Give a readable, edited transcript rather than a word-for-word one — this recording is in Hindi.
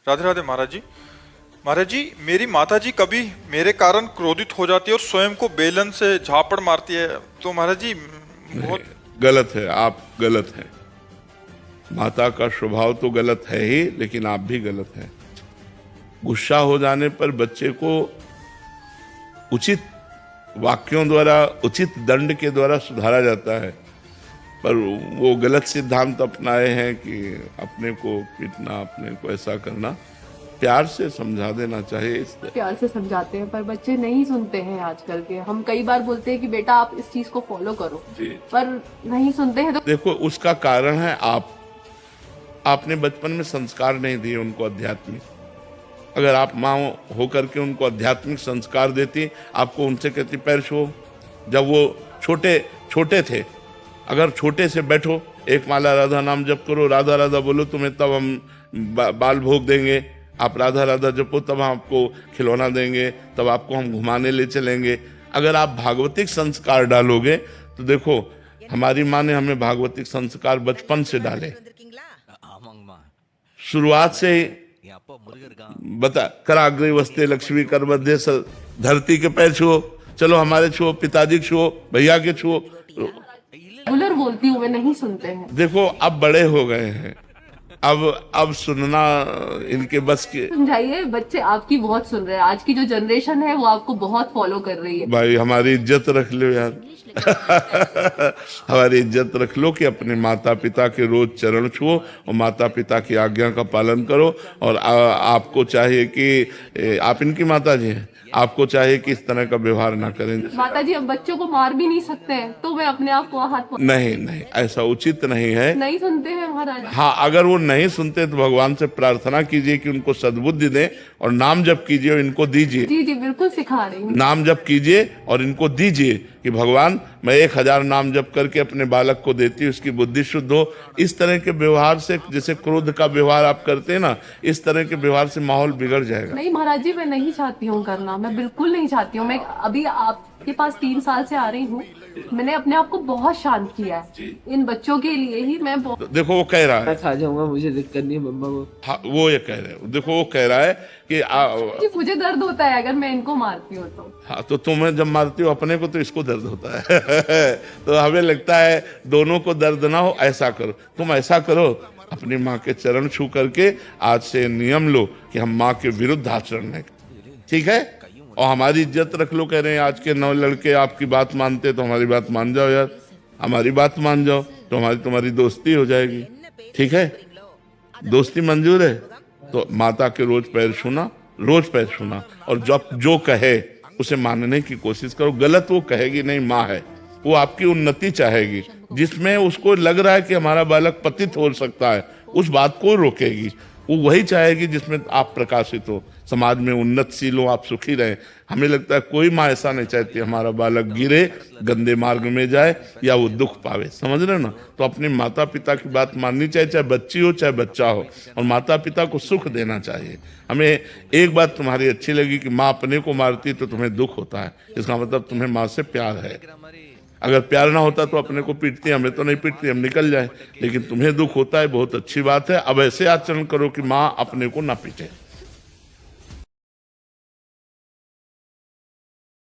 राधे राधे महाराज जी। महाराज जी, मेरी माता जी कभी मेरे कारण क्रोधित हो जाती है और स्वयं को बेलन से झापड़ मारती है, तो महाराज जी बहुत गलत है, आप गलत हैं। माता का स्वभाव तो गलत है ही, लेकिन आप भी गलत हैं। गुस्सा हो जाने पर बच्चे को उचित वाक्यों द्वारा, उचित दंड के द्वारा सुधारा जाता है, पर वो गलत सिद्धांत अपनाए हैं कि अपने को पीटना, अपने को ऐसा करना। प्यार से समझा देना चाहिए। इस प्यार से समझाते हैं पर बच्चे नहीं सुनते हैं आजकल के। हम कई बार बोलते हैं कि बेटा आप इस चीज को फॉलो करो, पर नहीं सुनते हैं। तो देखो, उसका कारण है आपने बचपन में संस्कार नहीं दिए उनको आध्यात्मिक। अगर आप माँ होकर के उनको आध्यात्मिक संस्कार देती, आपको उनसे कहती पैर छुओ, जब वो छोटे थे, अगर छोटे से बैठो, एक माला राधा नाम जप करो, राधा राधा बोलो, तुम्हें तब हम बाल भोग देंगे, आप राधा राधा जपो, तब हम आपको खिलौना देंगे, तब आपको हम घुमाने ले चलेंगे। अगर आप भागवतिक संस्कार डालोगे तो देखो, हमारी माँ ने हमें भागवतिक संस्कार बचपन से डाले, शुरुआत से ही बता, कराग्रे वस्ते लक्ष्मी कर मध्य धरती के पैर छुओ, चलो हमारे छुओ, पिताजी के छुओ, भैया के छुओ। रेगुलर बोलती हूँ, वे नहीं सुनते हैं। देखो, अब बड़े हो गए हैं, अब सुनना इनके बस के। समझाइए, बच्चे आपकी बहुत सुन रहे हैं। आज की जो जनरेशन है वो आपको बहुत फॉलो कर रही है। भाई हमारी इज्जत रख लो यार। हमारी इज्जत रख लो कि अपने माता पिता के रोज चरण छुओ और माता पिता की आज्ञा का पालन करो। और आपको चाहिए कि आप इनकी माता जी हैं, आपको चाहिए कि इस तरह का व्यवहार ना करें। माता जी, अब बच्चों को मार भी नहीं सकते हैं, तो मैं अपने आप को हाथ नहीं, ऐसा उचित नहीं है। नहीं सुनते हैं महाराज। हाँ, अगर वो नहीं सुनते तो भगवान से प्रार्थना कीजिए कि उनको सद्बुद्धि दें, और नाम जप कीजिए और इनको दीजिए। जी जी, बिल्कुल सिखा रही हूँ। नाम जप कीजिए और इनको दीजिए कि भगवान, मैं 1000 नाम जप करके अपने बालक को देती हूँ, उसकी बुद्धि शुद्ध हो। इस तरह के व्यवहार से, जैसे क्रोध का व्यवहार आप करते हैं ना, इस तरह के व्यवहार से माहौल बिगड़ जाएगा। नहीं महाराज जी, मैं नहीं चाहती हूँ करना, मैं बिल्कुल नहीं चाहती हूँ। मैं अभी आपके पास 3 साल से आ रही हूँ, मैंने अपने आप को बहुत शांत किया है इन बच्चों के लिए ही। मैं तो देखो, वो कह रहा है, मैं खा जाऊंगा, मुझे दिक्कत नहीं है मम्मा को। हाँ, वो ये कह रहे हैं। देखो, वो कह रहा है कि मुझे दर्द होता है अगर मैं इनको मारती हूँ तो। हाँ, तो तुम्हें जब मारती हो अपने को, तो इसको दर्द होता है। तो हमें लगता है दोनों को दर्द ना हो। ऐसा करो, तुम ऐसा करो, अपनी माँ के चरण छू करके आज से नियम लो कि हम माँ के विरुद्ध आचरण नहीं, ठीक है? और हमारी इज्जत रख लो। कह रहे हैं आज के 9 लड़के आपकी बात मानते, तो हमारी बात मान जाओ यार, हमारी बात मान जाओ, तो तुम्हारी दोस्ती हो जाएगी, ठीक है? दोस्ती मंजूर है? तो माता के रोज पैर छूना, और जब जो कहे उसे मानने की कोशिश करो। गलत वो कहेगी नहीं, माँ है, वो आपकी उन्नति चाहेगी। जिसमें उसको लग रहा है कि हमारा बालक पतित हो सकता है, उस बात को रोकेगी। वो वही चाहेगी जिसमें आप प्रकाशित हो, समाज में उन्नतशील हो, आप सुखी रहें। हमें लगता है कोई माँ ऐसा नहीं चाहती हमारा बालक गिरे, गंदे मार्ग में जाए, या वो दुख पावे। समझ रहे हो ना? तो अपने माता पिता की बात माननी चाहिए, चाहे बच्ची हो चाहे बच्चा हो, और माता पिता को सुख देना चाहिए। हमें एक बात तुम्हारी अच्छी लगी कि माँ अपने को मारती तो तुम्हें दुख होता है, इसका मतलब तुम्हें माँ से प्यार है। अगर प्यार ना होता तो अपने को पीटती, हमें तो नहीं पीटती, हम निकल जाए। लेकिन तुम्हें दुख होता है, बहुत अच्छी बात है। अब ऐसे आचरण करो कि माँ अपने को ना पीटे।